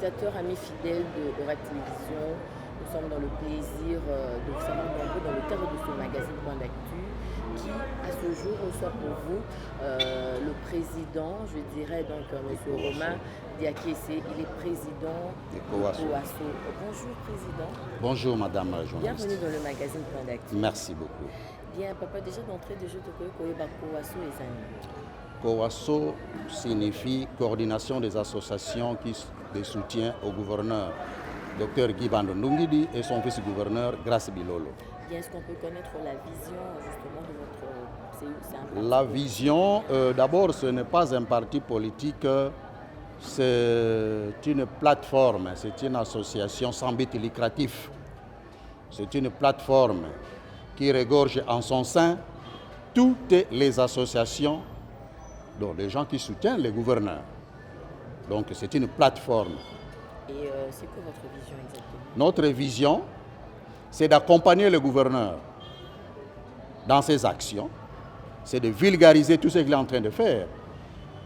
téléspectateurs, amis fidèles de Horace Télévision, nous sommes dans le plaisir de vous savoir nombreux dans le cadre de ce magazine Point d'actu qui, à ce jour, reçoit pour vous le président, je dirais donc M. Romain Diakese. Il est président de Coasso. Bonjour président. Bonjour madame la journaliste. Bienvenue dans le magazine Point d'actu. Merci beaucoup. Bien, papa, déjà d'entrée de jeu de Coasso et Zani. Coasso signifie coordination des associations de soutien au gouverneur, Dr Guy Bandondungidi et son vice-gouverneur Grace Bilolo. Bien, est-ce qu'on peut connaître la vision justement de votre... La vision, d'abord, ce n'est pas un parti politique, c'est une plateforme, c'est une association sans but lucratif. C'est une plateforme qui regorge en son sein toutes les associations, donc les gens qui soutiennent les gouverneurs. Donc c'est une plateforme. Et c'est quoi votre vision exactement? Notre vision, c'est d'accompagner le gouverneur dans ses actions, c'est de vulgariser tout ce qu'il est en train de faire.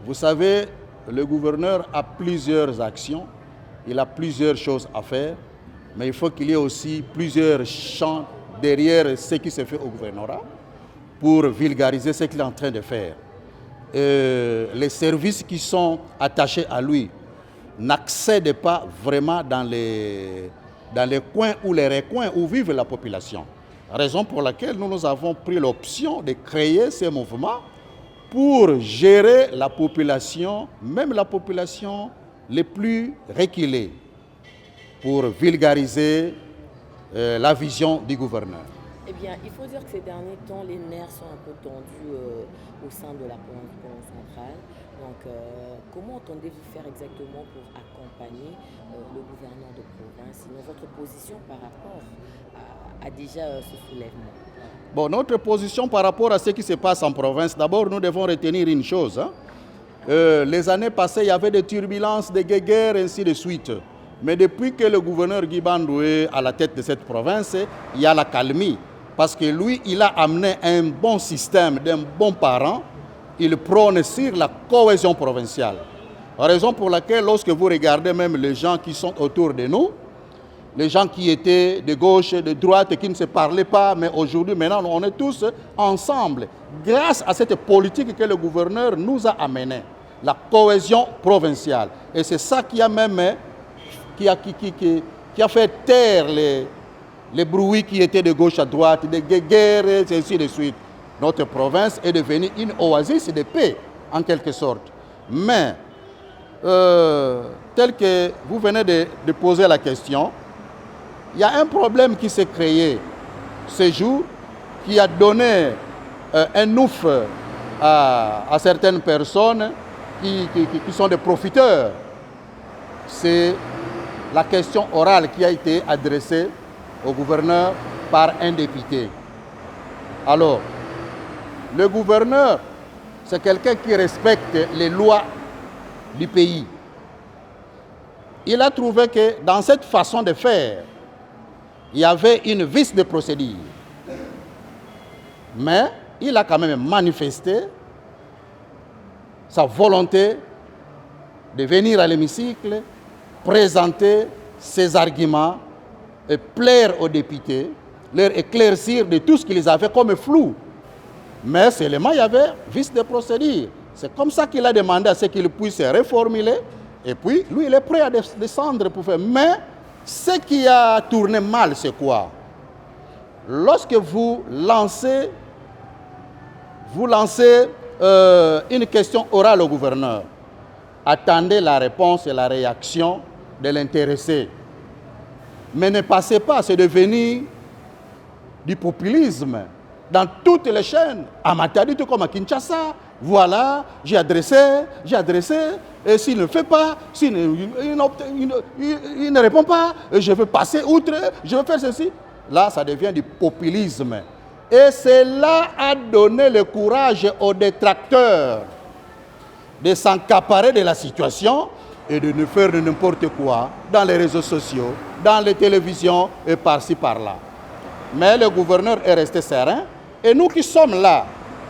Vous savez, le gouverneur a plusieurs actions, il a plusieurs choses à faire, mais il faut qu'il y ait aussi plusieurs champs derrière ce qui se fait au gouvernorat pour vulgariser ce qu'il est en train de faire. Les services qui sont attachés à lui n'accèdent pas vraiment dans les coins ou les recoins où vive la population. Raison pour laquelle nous avons pris l'option de créer ces mouvements pour gérer la population, même la population les plus reculées, pour vulgariser la vision du gouverneur. Eh bien, il faut dire que ces derniers temps, les nerfs sont un peu tendus au sein de la province centrale. Donc, comment entendez-vous faire exactement pour accompagner le gouverneur de province? Sinon, votre position par rapport à déjà ce soulèvement? Bon, notre position par rapport à ce qui se passe en province, d'abord, nous devons retenir une chose. Les années passées, il y avait des turbulences, des guerres, ainsi de suite. Mais depuis que le gouverneur Guy Bandou est à la tête de cette province, il y a la calmie. Parce que lui, il a amené un bon système, d'un bon parent. Il prône sur la cohésion provinciale. Raison pour laquelle, lorsque vous regardez même les gens qui sont autour de nous, les gens qui étaient de gauche, de droite, qui ne se parlaient pas, mais aujourd'hui, maintenant, on est tous ensemble. Grâce à cette politique que le gouverneur nous a amenée, la cohésion provinciale. Et c'est ça qui a même... qui a fait taire les bruits qui étaient de gauche à droite, des guerres, et ainsi de suite. Notre province est devenue une oasis de paix, en quelque sorte. Mais, tel que vous venez de poser la question, il y a un problème qui s'est créé ce jour, qui a donné un ouf à certaines personnes qui sont des profiteurs. C'est la question orale qui a été adressée au gouverneur par un député. Alors, le gouverneur, c'est quelqu'un qui respecte les lois du pays. Il a trouvé que dans cette façon de faire, il y avait une vice de procédure. Mais il a quand même manifesté sa volonté de venir à l'hémicycle, présenter ses arguments et plaire aux députés, leur éclaircir de tout ce qu'ils avaient comme flou. Mais seulement il y avait vice de procédure. C'est comme ça qu'il a demandé à ce qu'il puisse reformuler. Et puis, lui, il est prêt à descendre pour faire. Mais ce qui a tourné mal, c'est quoi? Lorsque vous lancez une question orale au gouverneur, attendez la réponse et la réaction de l'intéressé. Mais ne passez pas, c'est devenu du populisme dans toutes les chaînes. À Matadi, tout comme à Kinshasa, voilà, j'ai adressé, et s'il ne fait pas, il ne répond pas, je veux passer outre, je veux faire ceci. Là, ça devient du populisme. Et cela a donné le courage aux détracteurs de s'encaparer de la situation et de ne faire n'importe quoi dans les réseaux sociaux, dans les télévisions et par-ci, par-là. Mais le gouverneur est resté serein. Et nous qui sommes là,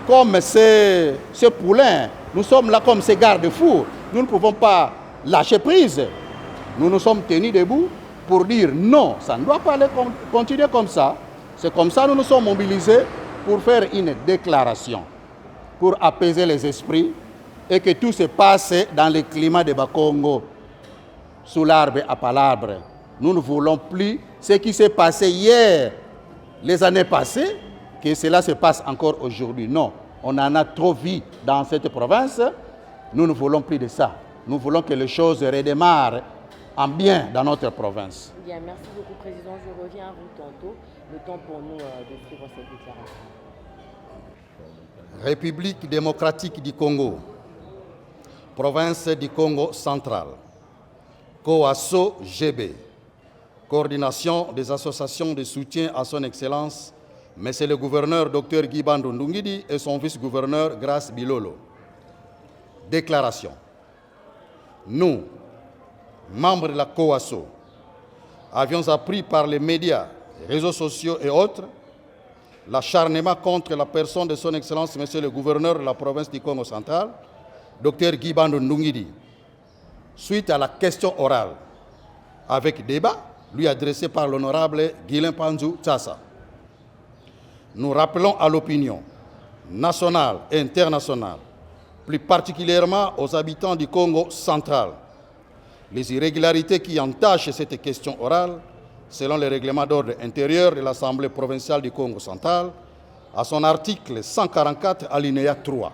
comme ces poulains, nous sommes là comme ces garde-fous. Nous ne pouvons pas lâcher prise. nous nous sommes tenus debout pour dire non, ça ne doit pas aller continuer comme ça. C'est comme ça que nous nous sommes mobilisés pour faire une déclaration, pour apaiser les esprits et que tout se passe dans le climat de Bakongo, sous l'arbre à palabre. Nous ne voulons plus ce qui s'est passé hier, les années passées, que cela se passe encore aujourd'hui. Non, on en a trop vu dans cette province. Nous ne voulons plus de ça. Nous voulons que les choses redémarrent en bien dans notre province. Bien, merci beaucoup, Président. Je reviens à vous tantôt. Le temps pour nous de suivre cette déclaration. République démocratique du Congo, province du Congo central, COASO GB, coordination des associations de soutien à son Excellence, Monsieur le gouverneur Dr Guy Bandou Ndungidi et son vice-gouverneur Grace Bilolo. Déclaration. Nous, membres de la COASO, avions appris par les médias, réseaux sociaux et autres l'acharnement contre la personne de son Excellence, Monsieur le gouverneur de la province du Congo central, Dr Guy Bandou Ndungidi, suite à la question orale avec débat lui adressé par l'honorable Guilain Panzou Tsassa. Nous rappelons à l'opinion nationale et internationale, plus particulièrement aux habitants du Congo central, les irrégularités qui entachent cette question orale, selon le règlement d'ordre intérieur de l'Assemblée provinciale du Congo central, à son article 144, alinéa 3,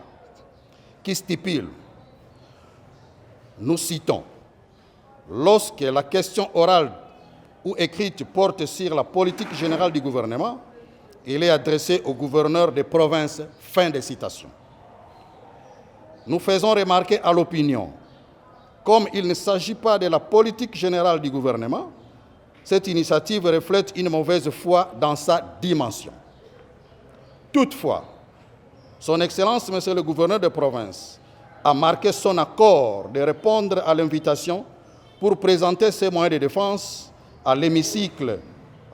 qui stipule, nous citons, lorsque la question orale ou écrite porte sur la politique générale du gouvernement, il est adressé au gouverneur des provinces. Fin de citation. Nous faisons remarquer à l'opinion, comme il ne s'agit pas de la politique générale du gouvernement, cette initiative reflète une mauvaise foi dans sa dimension. Toutefois, Son Excellence, Monsieur le gouverneur de province, a marqué son accord de répondre à l'invitation pour présenter ses moyens de défense à l'hémicycle,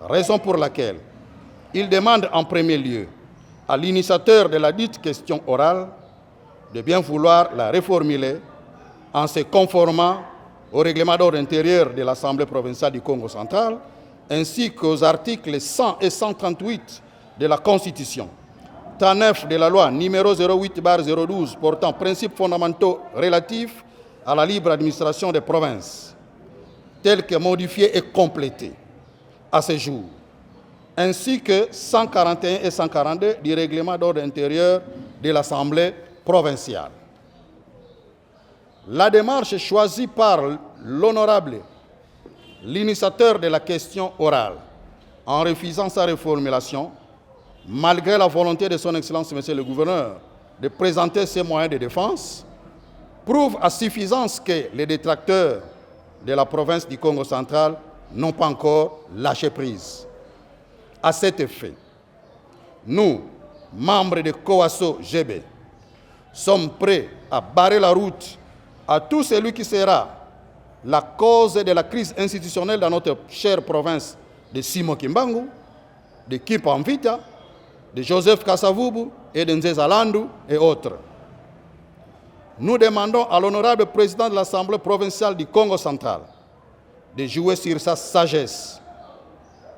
raison pour laquelle il demande en premier lieu à l'initiateur de la dite question orale de bien vouloir la reformuler en se conformant au règlement d'ordre intérieur de l'Assemblée provinciale du Congo central, ainsi qu'aux articles 100 et 138 de la Constitution, 39 de la loi numéro 08/012 portant principes fondamentaux relatifs à la libre administration des provinces, tels que modifiés et complétés à ce jour, ainsi que 141 et 142 du règlement d'ordre intérieur de l'Assemblée provinciale. La démarche choisie par l'honorable, l'initiateur de la question orale, en refusant sa reformulation, malgré la volonté de son Excellence, Monsieur le gouverneur, de présenter ses moyens de défense, prouve à suffisance que les détracteurs de la province du Congo central n'ont pas encore lâché prise. À cet effet, nous, membres de COASO GB, sommes prêts à barrer la route à tout celui qui sera la cause de la crise institutionnelle dans notre chère province de Simo Kimbangu, de Kimpa Mvita, de Joseph Kasavubu et de Nzeza Landu et autres. Nous demandons à l'honorable président de l'Assemblée provinciale du Congo central de jouer sur sa sagesse,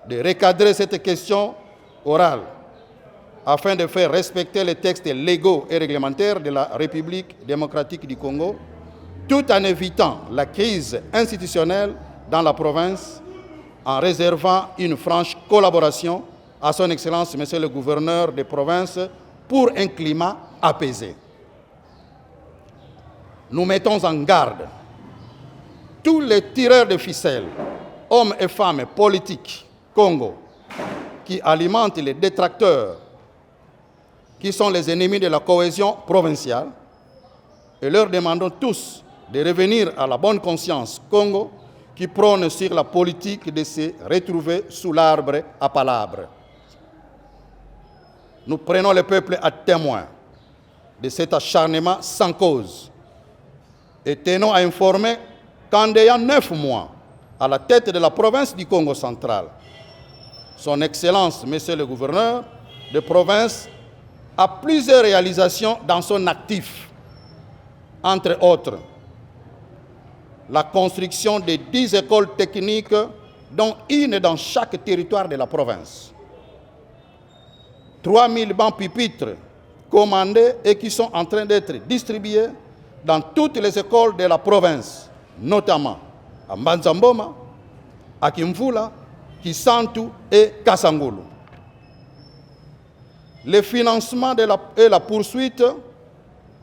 de recadrer cette question orale afin de faire respecter les textes légaux et réglementaires de la République démocratique du Congo, tout en évitant la crise institutionnelle dans la province, en réservant une franche collaboration à son Excellence, Monsieur le gouverneur des provinces, pour un climat apaisé. Nous mettons en garde tous les tireurs de ficelles, hommes et femmes politiques, Congo, qui alimentent les détracteurs, qui sont les ennemis de la cohésion provinciale, et leur demandons tous de revenir à la bonne conscience Congo, qui prône sur la politique de se retrouver sous l'arbre à palabres. Nous prenons le peuple à témoin de cet acharnement sans cause et tenons à informer qu'en ayant 9 mois à la tête de la province du Congo central, Son Excellence, Monsieur le gouverneur de province, a plusieurs réalisations dans son actif, entre autres la construction de 10 écoles techniques, dont une dans chaque territoire de la province. 3000 bancs pupitres commandés et qui sont en train d'être distribués dans toutes les écoles de la province, notamment à Mbanzamboma, à Kimvula, Kisantu et Kasangulu. Le financement et la poursuite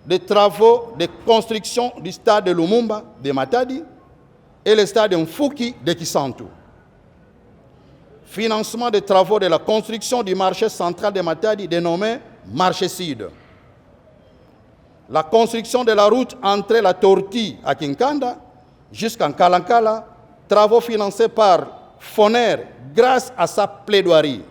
des travaux de construction du stade de Lumumba de Matadi et le stade de Mfuki de Kisantu. Financement des travaux de la construction du marché central de Matadi dénommé Marché Sud. La construction de la route entre la Tortue à Kinkanda jusqu'en Kalankala, travaux financés par Foner grâce à sa plaidoirie.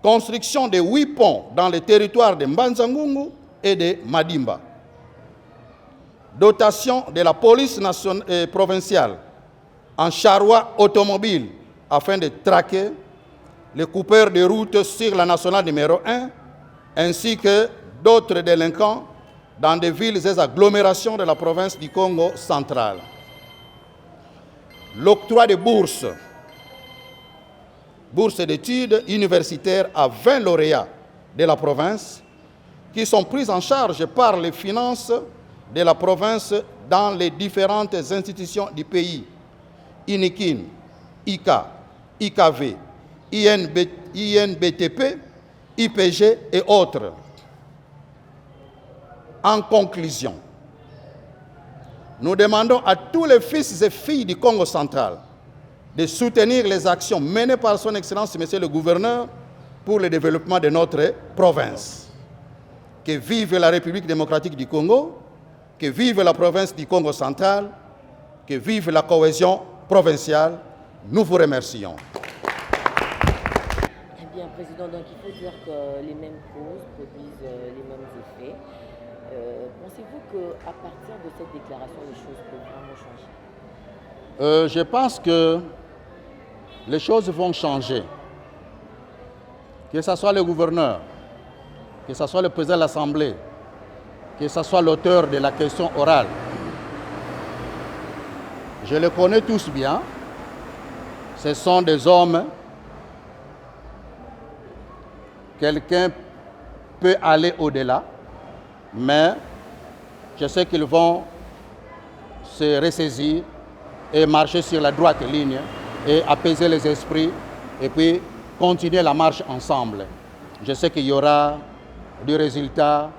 Construction de 8 ponts dans les territoires de Mbanzangungu et de Madimba. Dotation de la police provinciale en charroi automobile afin de traquer les coupeurs de route sur la nationale numéro 1 ainsi que d'autres délinquants dans des villes et agglomérations de la province du Congo central. L'octroi de bourses d'études universitaires à 20 lauréats de la province qui sont pris en charge par les finances de la province dans les différentes institutions du pays, INIKIN, ICA, IKV, INBTP, IPG et autres. En conclusion, nous demandons à tous les fils et filles du Congo central de soutenir les actions menées par son Excellence, Monsieur le Gouverneur, pour le développement de notre province. Que vive la République démocratique du Congo, que vive la province du Congo central, que vive la cohésion provinciale. Nous vous remercions. Eh bien, Président, donc il faut dire que les mêmes causes produisent les mêmes effets. Pensez-vous qu'à partir de cette déclaration, les choses peuvent vraiment changer? Je pense que les choses vont changer. Que ce soit le gouverneur, que ce soit le président de l'Assemblée, que ce soit l'auteur de la question orale. Je les connais tous bien. Ce sont des hommes. Quelqu'un peut aller au-delà, mais je sais qu'ils vont se ressaisir et marcher sur la droite ligne et apaiser les esprits et puis continuer la marche ensemble. Je sais qu'il y aura du résultat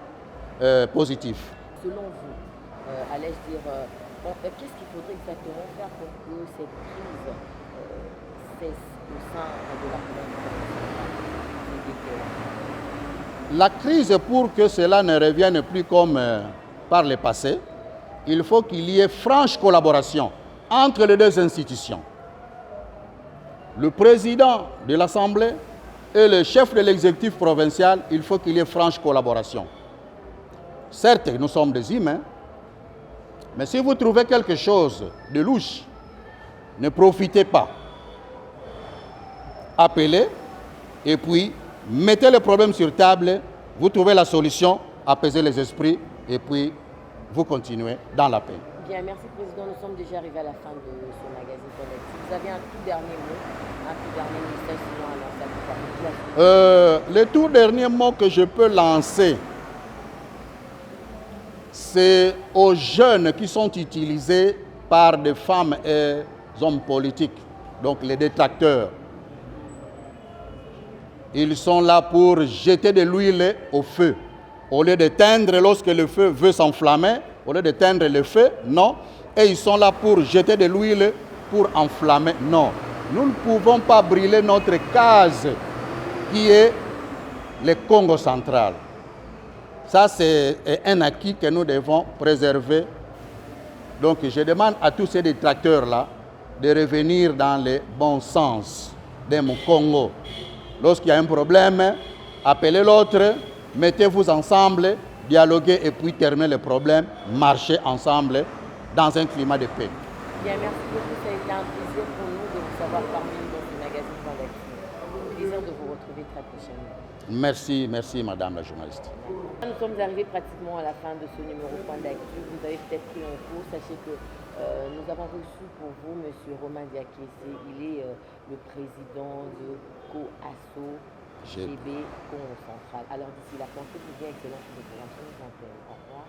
positif. Selon vous, allais-je dire, qu'est-ce qu'il faudrait exactement faire pour que cette crise cesse au sein de la province? La crise, pour que cela ne revienne plus comme par le passé, il faut qu'il y ait franche collaboration entre les deux institutions. Le président de l'Assemblée et le chef de l'exécutif provincial, il faut qu'il y ait franche collaboration. Certes, nous sommes des humains, mais si vous trouvez quelque chose de louche, ne profitez pas. Appelez et puis mettez le problème sur table, vous trouvez la solution, apaisez les esprits et puis vous continuez dans la paix. Bien, merci Président. Nous sommes déjà arrivés à la fin de ce magazine Connect. Vous avez un tout dernier mot, un tout dernier message sinon à lancer à Le tout dernier mot que je peux lancer, c'est aux jeunes qui sont utilisés par des femmes et des hommes politiques, donc les détracteurs. Ils sont là pour jeter de l'huile au feu. Au lieu d'éteindre lorsque le feu veut s'enflammer, au lieu d'éteindre le feu, non. Et ils sont là pour jeter de l'huile pour enflammer, non. Nous ne pouvons pas brûler notre case qui est le Congo central. Ça, c'est un acquis que nous devons préserver. Donc, je demande à tous ces détracteurs-là de revenir dans le bon sens de mon Congo. Lorsqu'il y a un problème, appelez l'autre, mettez-vous ensemble, dialoguez et puis terminez le problème, marchez ensemble dans un climat de paix. Bien, merci beaucoup. Ça a été un plaisir pour nous de vous savoir parmi nous dans ce magazine Connect. Plaisir de vous retrouver. retrouver très prochainement. Merci, merci Madame la journaliste. Nous sommes arrivés pratiquement à la fin de ce numéro Point d'actu. Vous avez peut-être pris en cours. Sachez que nous avons reçu pour vous M. Romain Diakese. Il est le président de COASO GB Congo Central. Alors d'ici là, pensez-vous bien, excellence de programme sur nos antennes. Au revoir.